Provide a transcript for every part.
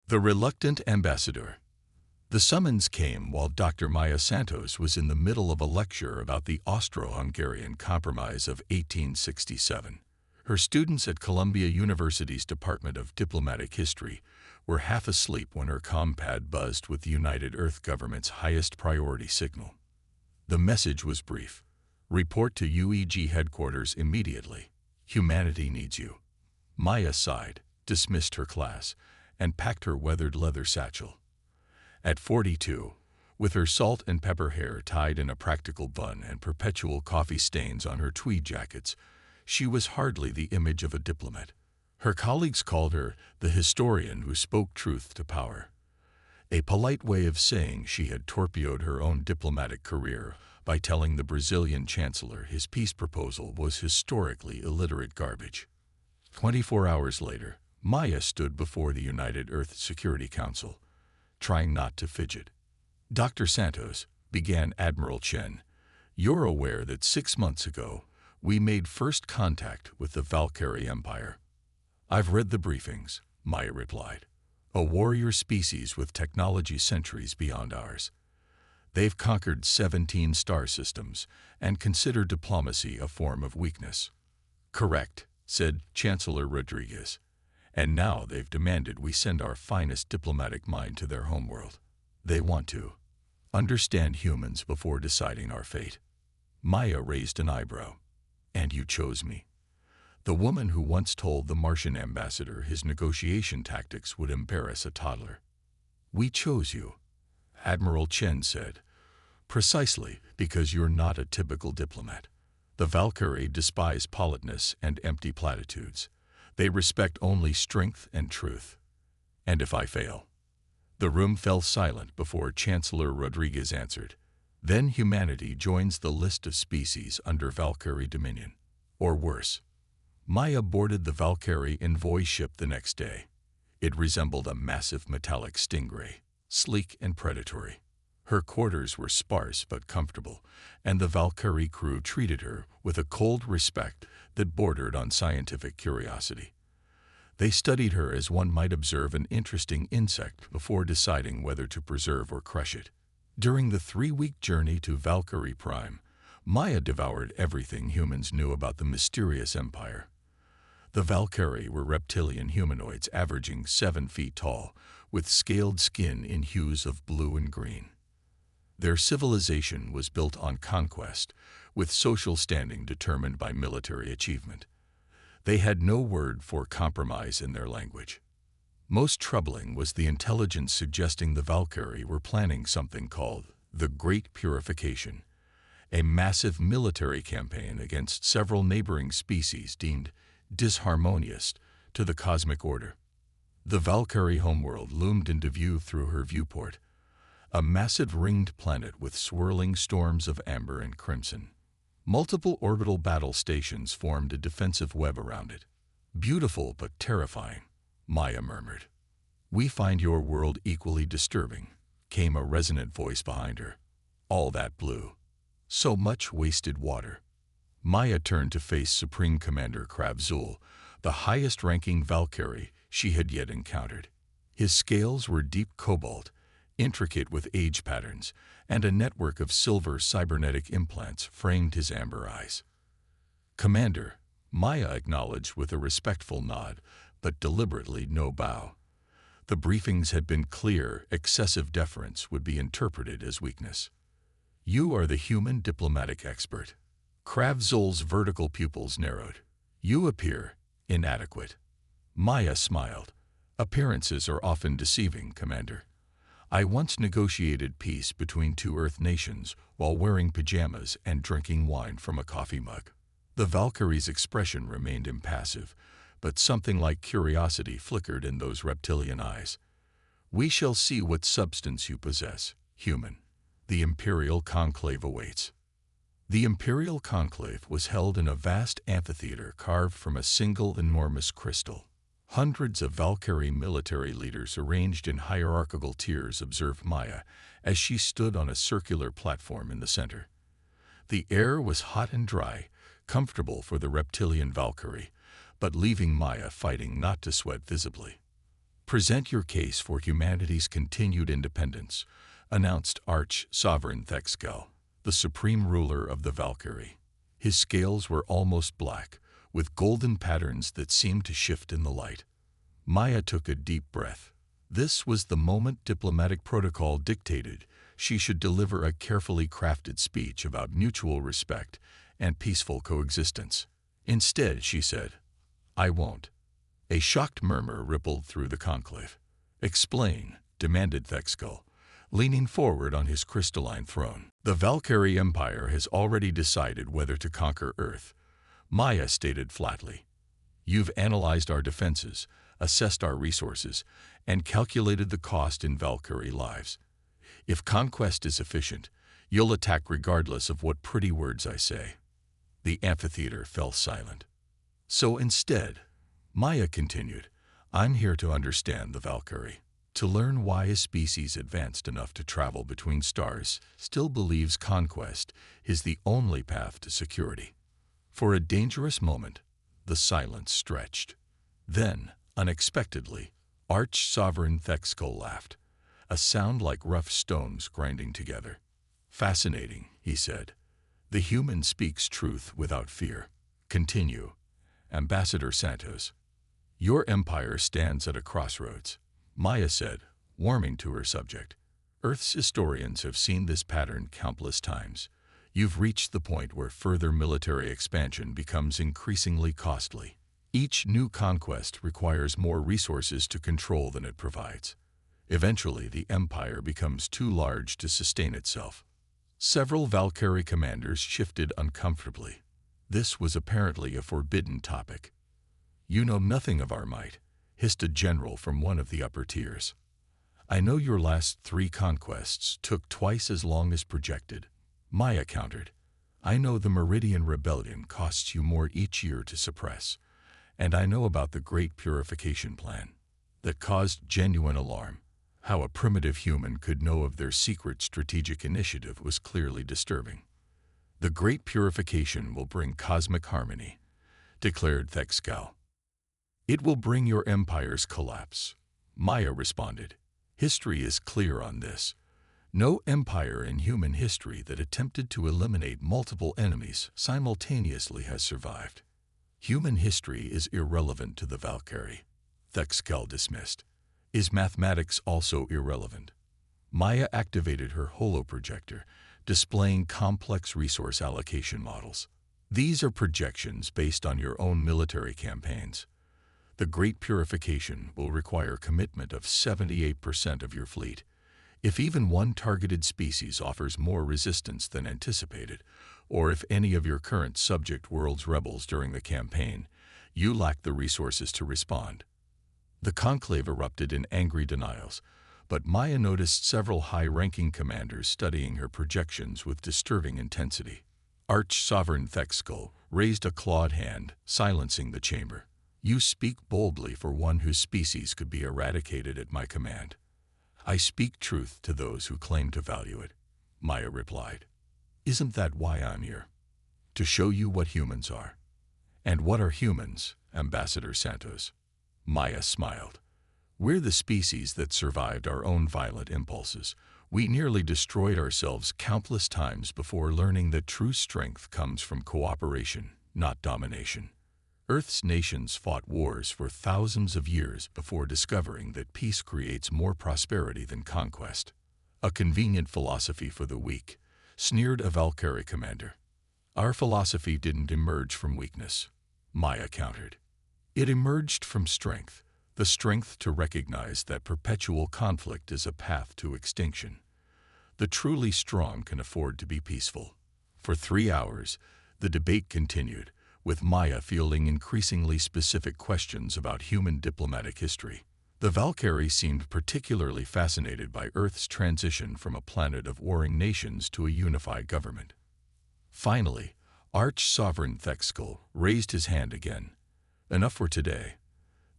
The reluctant ambassador. The summons came while Dr. Maya Santos was in the middle of a lecture about the Austro-Hungarian Compromise of 1867. Her students at Columbia University's Department of Diplomatic History were half asleep when her compad buzzed with the United Earth government's highest priority signal. The message was brief. Report to UEG headquarters immediately. Humanity needs you. Maya sighed, dismissed her class, and packed her weathered leather satchel. At 42, with her salt and pepper hair tied in a practical bun and perpetual coffee stains on her tweed jackets, she was hardly the image of a diplomat. Her colleagues called her the historian who spoke truth to power, a polite way of saying she had torpedoed her own diplomatic career by telling the Brazilian chancellor his peace proposal was historically illiterate garbage. 24 hours later, Maya stood before the United Earth Security Council, trying not to fidget. "Dr. Santos," began Admiral Chen, "you're aware that 6 months ago we made first contact with the Valkyrie Empire." "I've read the briefings," Maya replied. "A warrior species with technology centuries beyond ours. They've conquered 17 star systems and consider diplomacy a form of weakness." "Correct," said Chancellor Rodriguez. "And now they've demanded we send our finest diplomatic mind to their homeworld. They want to understand humans before deciding our fate." Maya raised an eyebrow. "And you chose me?" The woman who once told the Martian ambassador his negotiation tactics would embarrass a toddler. "We chose you," Admiral Chen said, "precisely because you're not a typical diplomat. The Valkyrie despise politeness and empty platitudes. They respect only strength and truth. And if I fail?" The room fell silent before Chancellor Rodriguez answered. "Then humanity joins the list of species under Valkyrie dominion. Or worse." Maya boarded the Valkyrie envoy ship the next day. It resembled a massive metallic stingray, sleek and predatory. Her quarters were sparse but comfortable, and the Valkyrie crew treated her with a cold respect that bordered on scientific curiosity. They studied her as one might observe an interesting insect before deciding whether to preserve or crush it. During the 3-week journey to Valkyrie Prime, Maya devoured everything humans knew about the mysterious empire. The Valkyrie were reptilian humanoids averaging 7 feet tall, with scaled skin in hues of blue and green. Their civilization was built on conquest, with social standing determined by military achievement. They had no word for compromise in their language. Most troubling was the intelligence suggesting the Valkyrie were planning something called the Great Purification, a massive military campaign against several neighboring species deemed disharmonious to the cosmic order. The Valkyrie homeworld loomed into view through her viewport, a massive ringed planet with swirling storms of amber and crimson. Multiple orbital battle stations formed a defensive web around it. "Beautiful but terrifying," Maya murmured. "We find your world equally disturbing," came a resonant voice behind her. "All that blue. So much wasted water." Maya turned to face Supreme Commander Kravzul, the highest-ranking Valkyrie she had yet encountered. His scales were deep cobalt, intricate with age patterns, and a network of silver cybernetic implants framed his amber eyes. "Commander," Maya acknowledged with a respectful nod, but deliberately no bow. The briefings had been clear. Excessive deference would be interpreted as weakness. "You are the human diplomatic expert." Kravzul's vertical pupils narrowed. "You appear inadequate." Maya smiled. "Appearances are often deceiving, Commander. I once negotiated peace between 2 Earth nations while wearing pajamas and drinking wine from a coffee mug." The Valkyrie's expression remained impassive, but something like curiosity flickered in those reptilian eyes. "We shall see what substance you possess, human. The Imperial Conclave awaits." The Imperial Conclave was held in a vast amphitheater carved from a single enormous crystal. Hundreds of Valkyrie military leaders arranged in hierarchical tiers observed Maya as she stood on a circular platform in the center. The air was hot and dry, comfortable for the reptilian Valkyrie, but leaving Maya fighting not to sweat visibly. Present your case for humanity's continued independence, announced Arch-Sovereign Thexkel, the supreme ruler of the Valkyrie. His scales were almost black, with golden patterns that seemed to shift in the light. Maya took a deep breath. This was the moment diplomatic protocol dictated she should deliver a carefully crafted speech about mutual respect and peaceful coexistence. Instead, she said, "I won't." A shocked murmur rippled through the conclave. "Explain," demanded Thexkel, leaning forward on his crystalline throne. "The Valkyrie Empire has already decided whether to conquer Earth," Maya stated flatly. "You've analyzed our defenses, assessed our resources, and calculated the cost in Valkyrie lives. If conquest is efficient, you'll attack regardless of what pretty words I say." The amphitheater fell silent. "So instead," Maya continued, "I'm here to understand the Valkyrie, to learn why a species advanced enough to travel between stars still believes conquest is the only path to security." For a dangerous moment, the silence stretched. Then, unexpectedly, Arch-Sovereign Thexkel laughed, a sound like rough stones grinding together. "Fascinating," he said. "The human speaks truth without fear. Continue, Ambassador Santos." "Your empire stands at a crossroads," Maya said, warming to her subject. "Earth's historians have seen this pattern countless times. You've reached the point where further military expansion becomes increasingly costly. Each new conquest requires more resources to control than it provides. Eventually, the empire becomes too large to sustain itself." Several Valkyrie commanders shifted uncomfortably. This was apparently a forbidden topic. "You know nothing of our might," hissed a general from one of the upper tiers. "I know your last 3 conquests took twice as long as projected," Maya countered. "I know the Meridian Rebellion costs you more each year to suppress, and I know about the Great Purification Plan that caused genuine alarm. How a primitive human could know of their secret strategic initiative was clearly disturbing." "The Great Purification will bring cosmic harmony," declared Thexkel. "It will bring your empire's collapse," Maya responded. "History is clear on this. No empire in human history that attempted to eliminate multiple enemies simultaneously has survived." "Human history is irrelevant to the Valkyrie," Thexkel dismissed. "Is mathematics also irrelevant?" Maya activated her holoprojector, displaying complex resource allocation models. "These are projections based on your own military campaigns. The Great Purification will require commitment of 78% of your fleet. If even one targeted species offers more resistance than anticipated, or if any of your current subject worlds rebels during the campaign, you lack the resources to respond." The conclave erupted in angry denials, but Maya noticed several high-ranking commanders studying her projections with disturbing intensity. Arch-Sovereign Thexkel raised a clawed hand, silencing the chamber. "You speak boldly for one whose species could be eradicated at my command." "I speak truth to those who claim to value it," Maya replied. "Isn't that why I'm here? To show you what humans are." "And what are humans, Ambassador Santos?" Maya smiled. "We're the species that survived our own violent impulses. We nearly destroyed ourselves countless times before learning that true strength comes from cooperation, not domination. Earth's nations fought wars for thousands of years before discovering that peace creates more prosperity than conquest." "A convenient philosophy for the weak," sneered a Valkyrie commander. "Our philosophy didn't emerge from weakness," Maya countered. "It emerged from strength, the strength to recognize that perpetual conflict is a path to extinction. The truly strong can afford to be peaceful." For 3 hours, the debate continued, with Maya fielding increasingly specific questions about human diplomatic history. The Valkyrie seemed particularly fascinated by Earth's transition from a planet of warring nations to a unified government. Finally, Arch-Sovereign Thexkel raised his hand again. "Enough for today.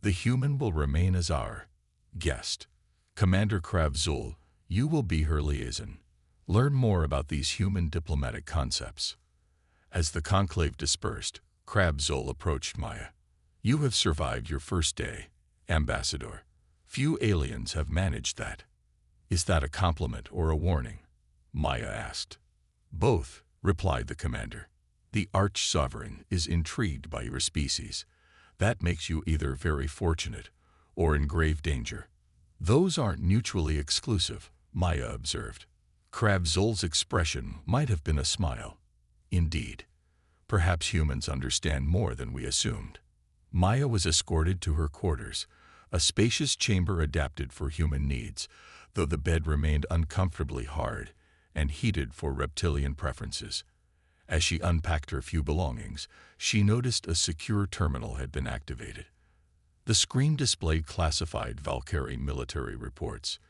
The human will remain as our guest. Commander Kravzul, you will be her liaison. Learn more about these human diplomatic concepts." As the conclave dispersed, Kravzul approached Maya. "You have survived your first day, Ambassador. Few aliens have managed that. Is that a compliment or a warning? Maya asked. Both, replied the commander. The Arch-Sovereign is intrigued by your species. That makes you either very fortunate or in grave danger. Those aren't mutually exclusive, Maya observed. Kravzul's expression might have been a smile. Indeed. Perhaps humans understand more than we assumed. Maya was escorted to her quarters, a spacious chamber adapted for human needs, though the bed remained uncomfortably hard and heated for reptilian preferences. As she unpacked her few belongings, she noticed a secure terminal had been activated. The screen displayed classified Valkyrie military reports,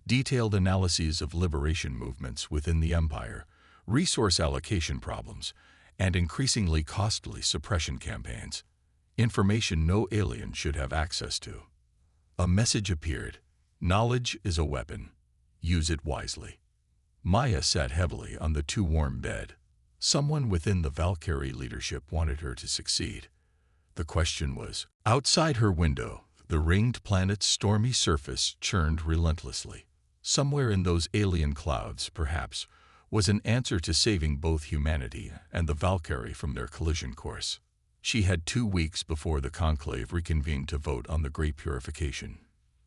detailed analyses of liberation movements within the Empire, resource allocation problems, and increasingly costly suppression campaigns. Information no alien should have access to. A message appeared. Knowledge is a weapon. Use it wisely. Maya sat heavily on the too-warm bed. Someone within the Valkyrie leadership wanted her to succeed. The question was, outside her window, the ringed planet's stormy surface churned relentlessly. Somewhere in those alien clouds, perhaps, was an answer to saving both humanity and the Valkyrie from their collision course. She had 2 weeks before the conclave reconvened to vote on the Great Purification.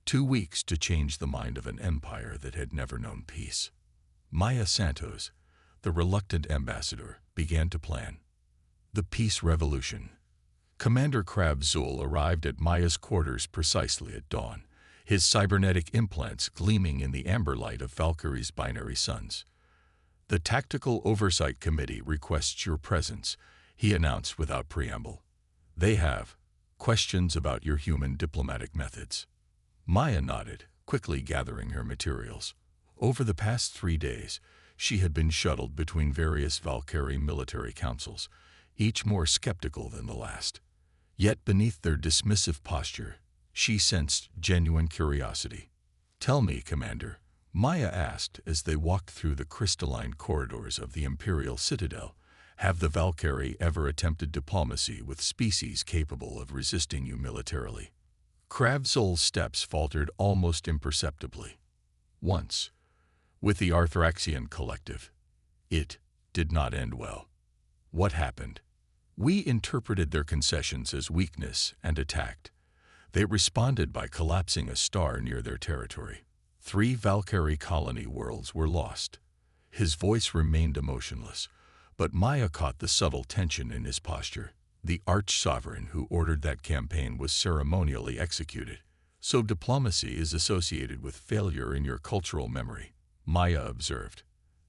2 weeks to change the mind of an empire that had never known peace. Maya Santos, the reluctant ambassador, began to plan. The Peace Revolution. Commander Kravzul arrived at Maya's quarters precisely at dawn, his cybernetic implants gleaming in the amber light of Valkyrie's binary suns. The Tactical Oversight Committee requests your presence, he announced without preamble. They have questions about your human diplomatic methods. Maya nodded, quickly gathering her materials. Over the past 3 days, she had been shuttled between various Valkyrie military councils, each more skeptical than the last. Yet beneath their dismissive posture, she sensed genuine curiosity. Tell me, Commander, Maya asked as they walked through the crystalline corridors of the Imperial Citadel, have the Valkyrie ever attempted diplomacy with species capable of resisting you militarily? Kravzul's steps faltered almost imperceptibly. Once, with the Arthraxian Collective. It did not end well. What happened? We interpreted their concessions as weakness and attacked. They responded by collapsing a star near their territory. 3 Valkyrie colony worlds were lost. His voice remained emotionless, but Maya caught the subtle tension in his posture. The Arch-Sovereign who ordered that campaign was ceremonially executed. So diplomacy is associated with failure in your cultural memory, Maya observed.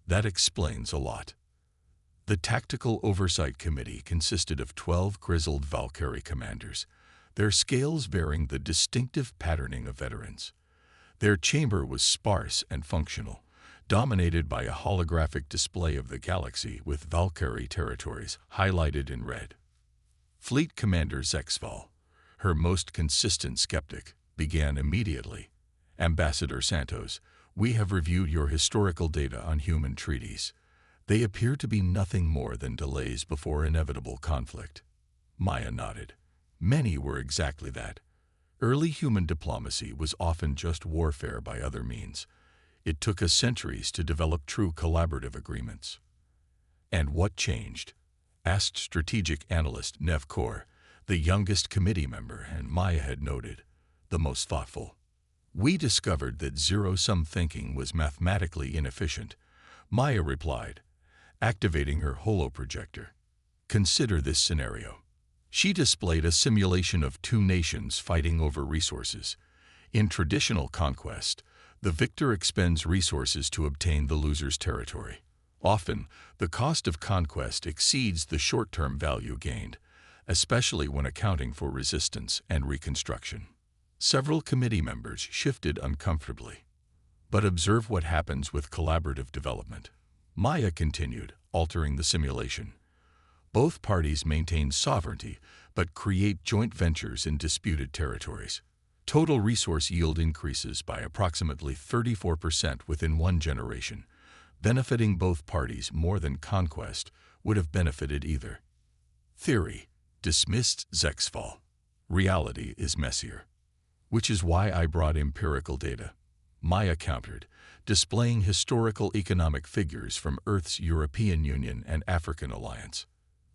That explains a lot. The Tactical Oversight Committee consisted of 12 grizzled Valkyrie commanders, their scales bearing the distinctive patterning of veterans. Their chamber was sparse and functional, dominated by a holographic display of the galaxy with Valkyrie territories highlighted in red. Fleet Commander Zexval, her most consistent skeptic, began immediately. Ambassador Santos, we have reviewed your historical data on human treaties. They appear to be nothing more than delays before inevitable conflict. Maya nodded. Many were exactly that. Early human diplomacy was often just warfare by other means. It took us centuries to develop true collaborative agreements. And what changed? Asked strategic analyst Nev Kaur, the youngest committee member and Maya had noted, the most thoughtful. We discovered that zero-sum thinking was mathematically inefficient, Maya replied, activating her holoprojector. Consider this scenario. She displayed a simulation of 2 nations fighting over resources. In traditional conquest, the victor expends resources to obtain the loser's territory. Often, the cost of conquest exceeds the short-term value gained, especially when accounting for resistance and reconstruction. Several committee members shifted uncomfortably. But observe what happens with collaborative development. Maya continued, altering the simulation. Both parties maintain sovereignty, but create joint ventures in disputed territories. Total resource yield increases by approximately 34% within 1 generation, benefiting both parties more than conquest would have benefited either. Theory, dismissed Zexval. Reality is messier. Which is why I brought empirical data, Maya countered, displaying historical economic figures from Earth's European Union and African alliance.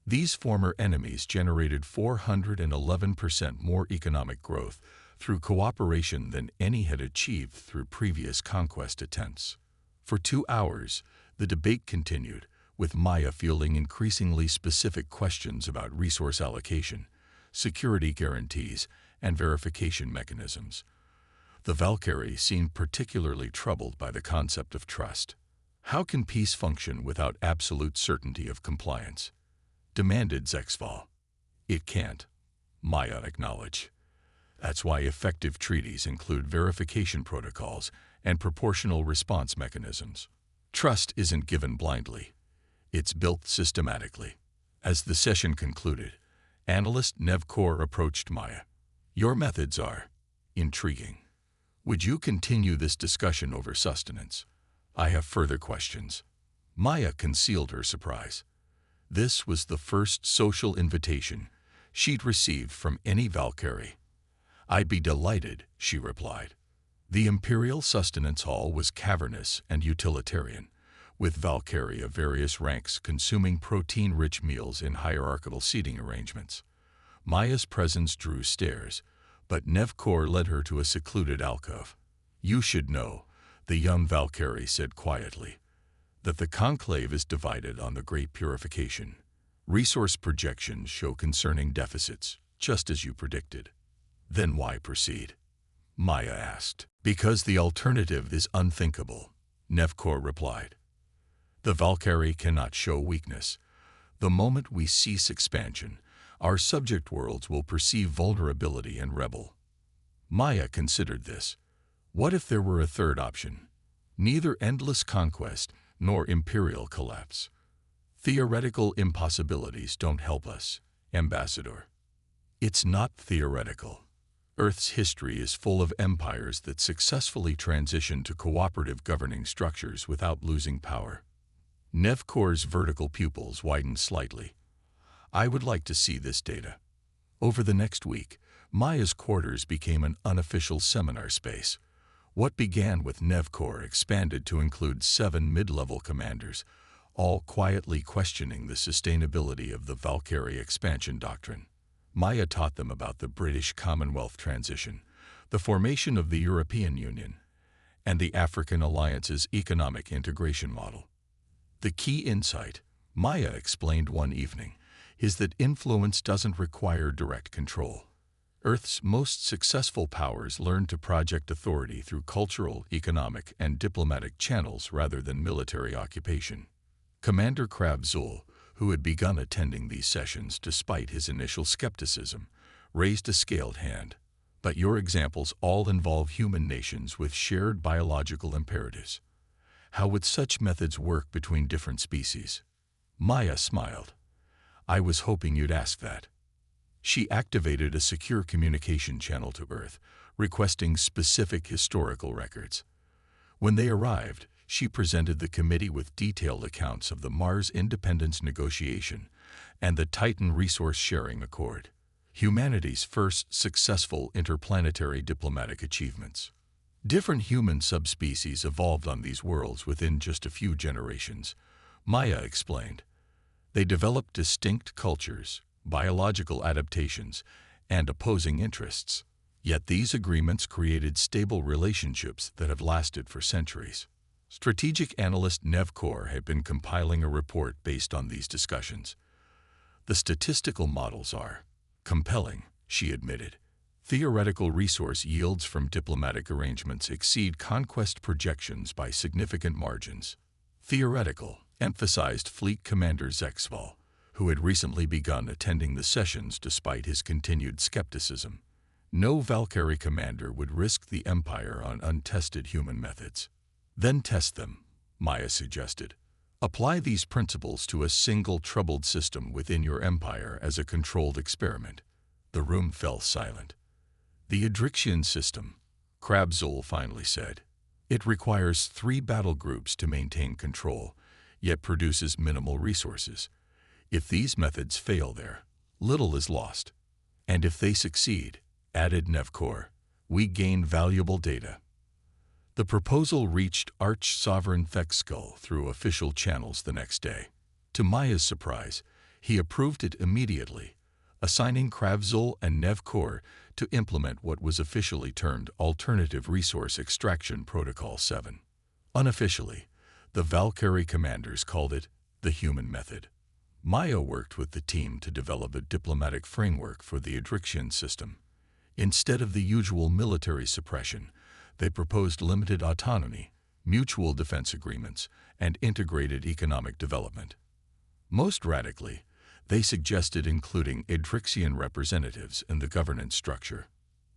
These former enemies generated 411% more economic growth through cooperation than any had achieved through previous conquest attempts. For 2 hours, the debate continued, with Maya fielding increasingly specific questions about resource allocation, security guarantees, and verification mechanisms. The Valkyrie seemed particularly troubled by the concept of trust. How can peace function without absolute certainty of compliance? Demanded Zexval. It can't, Maya acknowledged. That's why effective treaties include verification protocols and proportional response mechanisms. Trust isn't given blindly. It's built systematically. As the session concluded, analyst Nev Kaur approached Maya. Your methods are intriguing. Would you continue this discussion over sustenance? I have further questions. Maya concealed her surprise. This was the first social invitation she'd received from any Valkyrie. I'd be delighted, she replied. The Imperial Sustenance Hall was cavernous and utilitarian, with Valkyrie of various ranks consuming protein-rich meals in hierarchical seating arrangements. Maya's presence drew stares, but Nev Kaur led her to a secluded alcove. You should know, the young Valkyrie said quietly, that the conclave is divided on the Great Purification. Resource projections show concerning deficits, just as you predicted. Then why proceed? Maya asked. Because the alternative is unthinkable, Nev Kaur replied. The Valkyrie cannot show weakness. The moment we cease expansion, our subject worlds will perceive vulnerability and rebel. Maya considered this. What if there were a third option? Neither endless conquest nor imperial collapse. Theoretical impossibilities don't help us, Ambassador. It's not theoretical. Earth's history is full of empires that successfully transition to cooperative governing structures without losing power. Nev Kaur's vertical pupils widened slightly. I would like to see this data. Over the next week, Maya's quarters became an unofficial seminar space. What began with Nev Kaur expanded to include 7 mid-level commanders, all quietly questioning the sustainability of the Valkyrie expansion doctrine. Maya taught them about the British Commonwealth transition, the formation of the European Union, and the African Alliance's economic integration model. The key insight, Maya explained one evening, is that influence doesn't require direct control. Earth's most successful powers learn to project authority through cultural, economic, and diplomatic channels rather than military occupation. Commander Krabzul, who had begun attending these sessions despite his initial skepticism, raised a scaled hand. But your examples all involve human nations with shared biological imperatives. How would such methods work between different species? Maya smiled. I was hoping you'd ask that. She activated a secure communication channel to Earth, requesting specific historical records. When they arrived, she presented the committee with detailed accounts of the Mars Independence Negotiation and the Titan Resource Sharing Accord, humanity's first successful interplanetary diplomatic achievements. Different human subspecies evolved on these worlds within just a few generations, Maya explained. They developed distinct cultures, biological adaptations, and opposing interests. Yet these agreements created stable relationships that have lasted for centuries. Strategic analyst Nev Kaur had been compiling a report based on these discussions. The statistical models are compelling, she admitted. Theoretical resource yields from diplomatic arrangements exceed conquest projections by significant margins. Theoretical, emphasized Fleet Commander Zexval, who had recently begun attending the sessions despite his continued skepticism. No Valkyrie commander would risk the Empire on untested human methods. Then test them, Maya suggested. Apply these principles to a single troubled system within your empire as a controlled experiment. The room fell silent. The Adrixian system, Krabzul finally said. It requires 3 battle groups to maintain control, yet produces minimal resources. If these methods fail there, little is lost. And if they succeed, added Nev Kaur, we gain valuable data. The proposal reached Arch-Sovereign Thexkull through official channels the next day. To Maya's surprise, he approved it immediately, assigning Kravzul and Nevkor to implement what was officially termed Alternative Resource Extraction Protocol 7. Unofficially, the Valkyrie commanders called it the human method. Maya worked with the team to develop a diplomatic framework for the Adrixian system. Instead of the usual military suppression, they proposed limited autonomy, mutual defense agreements, and integrated economic development. Most radically, they suggested including Adrixian representatives in the governance structure.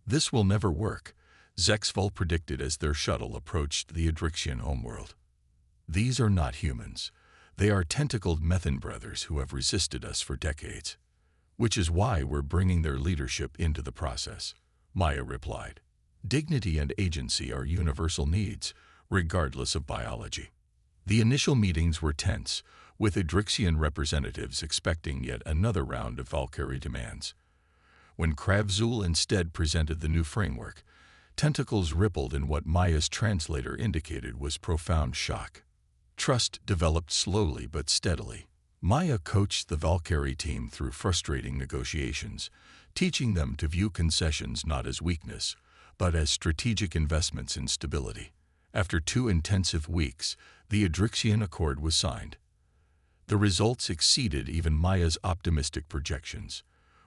This will never work, Zexval predicted as their shuttle approached the Adrixian homeworld. These are not humans. They are tentacled methane brothers who have resisted us for decades. Which is why we're bringing their leadership into the process, Maya replied. Dignity and agency are universal needs, regardless of biology. The initial meetings were tense, with Adrixian representatives expecting yet another round of Valkyrie demands. When Kravzul instead presented the new framework, tentacles rippled in what Maya's translator indicated was profound shock. Trust developed slowly but steadily. Maya coached the Valkyrie team through frustrating negotiations, teaching them to view concessions not as weakness, but as strategic investments in stability. After 2 intensive weeks, the Adrixian Accord was signed. The results exceeded even Maya's optimistic projections.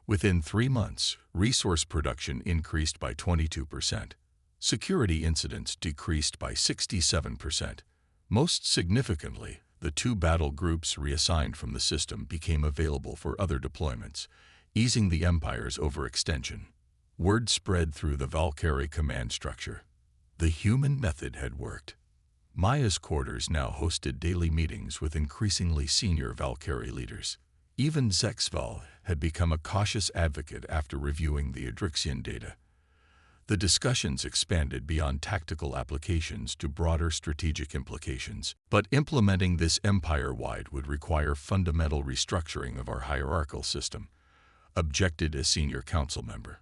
Within 3 months, resource production increased by 22%. Security incidents decreased by 67%. Most significantly, the 2 battle groups reassigned from the system became available for other deployments, easing the Empire's overextension. Word spread through the Valkyrie command structure. The human method had worked. Maya's quarters now hosted daily meetings with increasingly senior Valkyrie leaders. Even Zexval had become a cautious advocate after reviewing the Adrixian data. The discussions expanded beyond tactical applications to broader strategic implications, but implementing this empire-wide would require fundamental restructuring of our hierarchical system, objected a senior council member.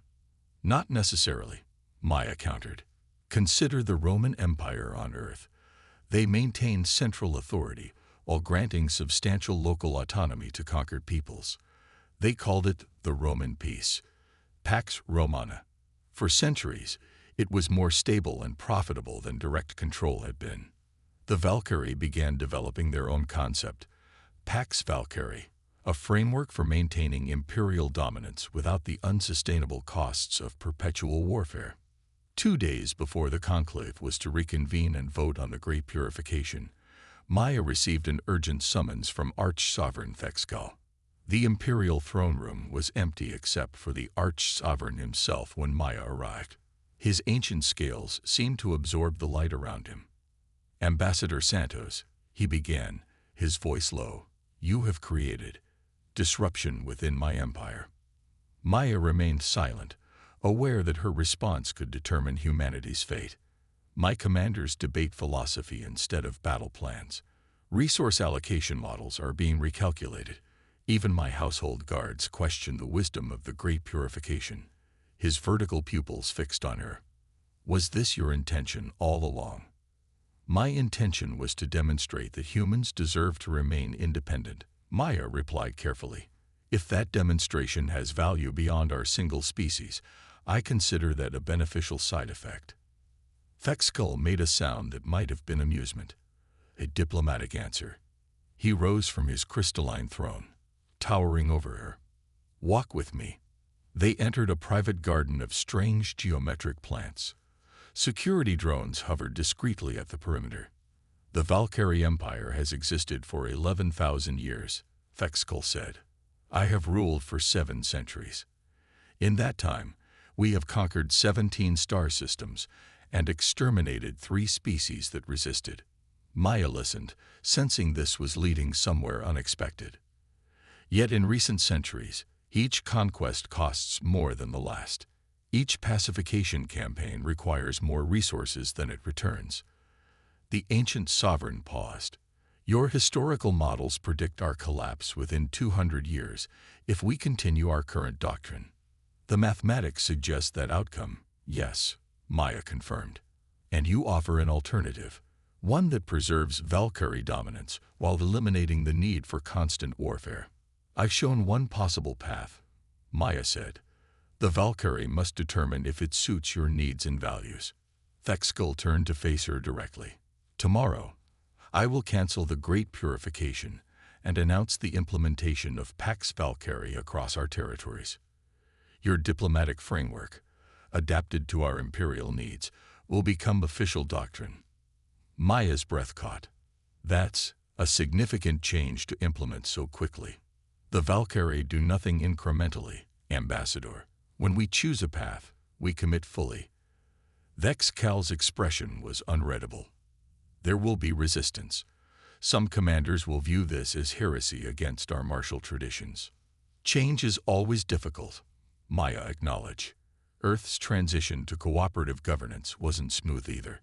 Not necessarily, Maya countered. Consider the Roman Empire on Earth. They maintained central authority while granting substantial local autonomy to conquered peoples. They called it the Roman Peace, Pax Romana. For centuries, it was more stable and profitable than direct control had been. The Valkyrie began developing their own concept, Pax Valkyrie, a framework for maintaining imperial dominance without the unsustainable costs of perpetual warfare. 2 days before the conclave was to reconvene and vote on the Great Purification, Maya received an urgent summons from Arch-Sovereign Thexkull. The imperial throne room was empty except for the Arch-Sovereign himself when Maya arrived. His ancient scales seemed to absorb the light around him. Ambassador Santos, he began, his voice low, you have created disruption within my empire. Maya remained silent, aware that her response could determine humanity's fate. My commanders debate philosophy instead of battle plans. Resource allocation models are being recalculated. Even my household guards question the wisdom of the Great Purification. His vertical pupils fixed on her. Was this your intention all along? My intention was to demonstrate that humans deserve to remain independent, Maya replied carefully. If that demonstration has value beyond our single species, I consider that a beneficial side effect. Thexkull made a sound that might have been amusement. A diplomatic answer. He rose from his crystalline throne, towering over her. Walk with me. They entered a private garden of strange geometric plants. Security drones hovered discreetly at the perimeter. The Valkyrie Empire has existed for 11,000 years, Thexkull said. I have ruled for 7 centuries. In that time, we have conquered 17 star systems and exterminated 3 species that resisted. Maya listened, sensing this was leading somewhere unexpected. Yet in recent centuries, each conquest costs more than the last. Each pacification campaign requires more resources than it returns. The ancient sovereign paused. Your historical models predict our collapse within 200 years if we continue our current doctrine. The mathematics suggest that outcome, yes, Maya confirmed. And you offer an alternative, one that preserves Valkyrie dominance while eliminating the need for constant warfare. I've shown one possible path, Maya said. The Valkyrie must determine if it suits your needs and values. Thexkull turned to face her directly. Tomorrow, I will cancel the Great Purification and announce the implementation of Pax Valkyrie across our territories. Your diplomatic framework, adapted to our imperial needs, will become official doctrine. Maya's breath caught. That's a significant change to implement so quickly. The Valkyrie do nothing incrementally, Ambassador. When we choose a path, we commit fully. Thexkull's expression was unreadable. There will be resistance. Some commanders will view this as heresy against our martial traditions. Change is always difficult, Maya acknowledged. Earth's transition to cooperative governance wasn't smooth either,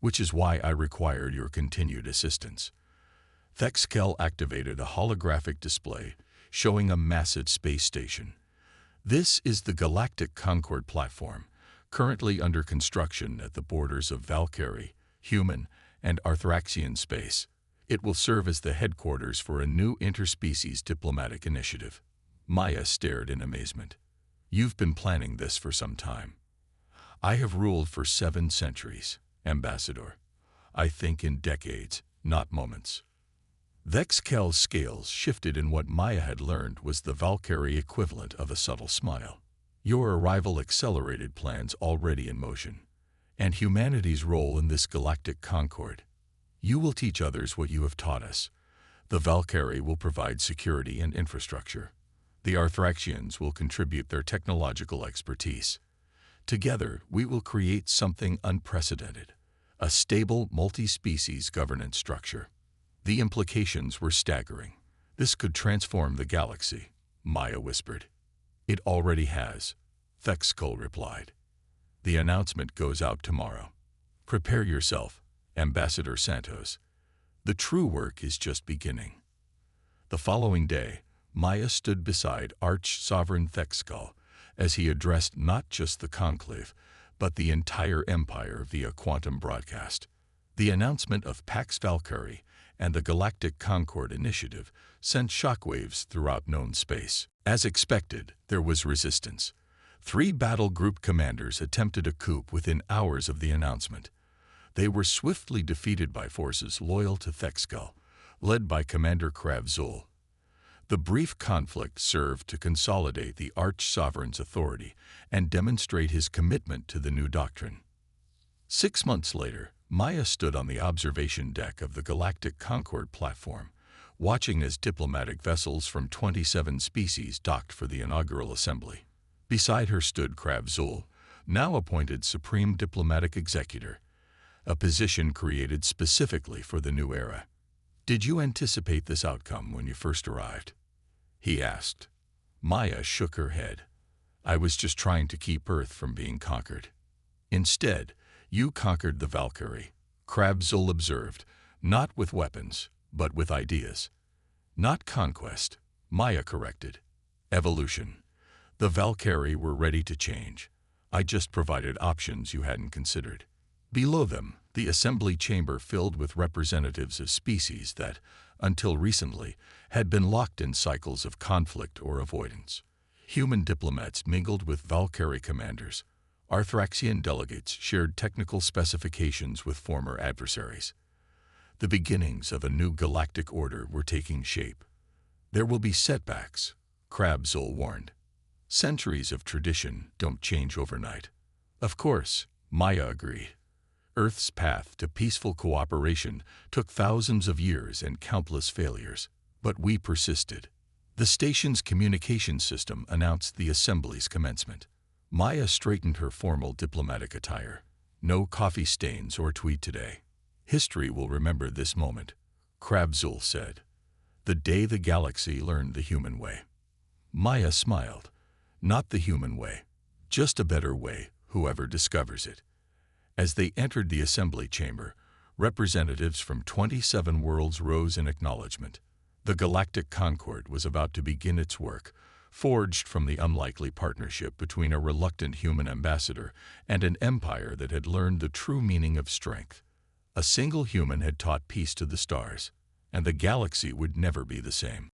which is why I required your continued assistance. Thexkull activated a holographic display showing a massive space station. This is the Galactic Concord platform, currently under construction at the borders of Valkyrie, human, and Arthraxian space. It will serve as the headquarters for a new interspecies diplomatic initiative. Maya stared in amazement. You've been planning this for some time. I have ruled for 7 centuries, Ambassador. I think in decades, not moments. Thexkull's scales shifted in what Maya had learned was the Valkyrie equivalent of a subtle smile. Your arrival accelerated plans already in motion, and humanity's role in this galactic concord. You will teach others what you have taught us. The Valkyrie will provide security and infrastructure. The Arthraxians will contribute their technological expertise. Together, we will create something unprecedented, a stable multi-species governance structure. The implications were staggering. This could transform the galaxy, Maya whispered. It already has, Thexkull replied. The announcement goes out tomorrow. Prepare yourself, Ambassador Santos. The true work is just beginning. The following day, Maya stood beside Arch-Sovereign Thexkull as he addressed not just the conclave, but the entire empire via quantum broadcast. The announcement of Pax Valkyrie and the Galactic Concord Initiative sent shockwaves throughout known space. As expected, there was resistance. 3 battle group commanders attempted a coup within hours of the announcement. They were swiftly defeated by forces loyal to Thexkull, led by Commander Kravzul. The brief conflict served to consolidate the Arch-Sovereign's authority and demonstrate his commitment to the new doctrine. 6 months later, Maya stood on the observation deck of the Galactic Concord platform, watching as diplomatic vessels from 27 species docked for the inaugural assembly. Beside her stood Kravzul, now appointed Supreme Diplomatic Executor, a position created specifically for the new era. Did you anticipate this outcome when you first arrived? He asked. Maya shook her head. I was just trying to keep Earth from being conquered. Instead, you conquered the Valkyrie, Kravzul observed, not with weapons, but with ideas. Not conquest, Maya corrected. Evolution. The Valkyrie were ready to change. I just provided options you hadn't considered. Below them, the assembly chamber filled with representatives of species that, until recently, had been locked in cycles of conflict or avoidance. Human diplomats mingled with Valkyrie commanders. Arthraxian delegates shared technical specifications with former adversaries. The beginnings of a new galactic order were taking shape. There will be setbacks, Kravzul warned. Centuries of tradition don't change overnight. Of course, Maya agreed. Earth's path to peaceful cooperation took thousands of years and countless failures, but we persisted. The station's communication system announced the assembly's commencement. Maya straightened her formal diplomatic attire. No coffee stains or tweed today. History will remember this moment, Kravzul said. The day the galaxy learned the human way. Maya smiled. Not the human way, just a better way, whoever discovers it. As they entered the assembly chamber, representatives from 27 worlds rose in acknowledgement. The Galactic Concord was about to begin its work, forged from the unlikely partnership between a reluctant human ambassador and an empire that had learned the true meaning of strength. A single human had taught peace to the stars, and the galaxy would never be the same.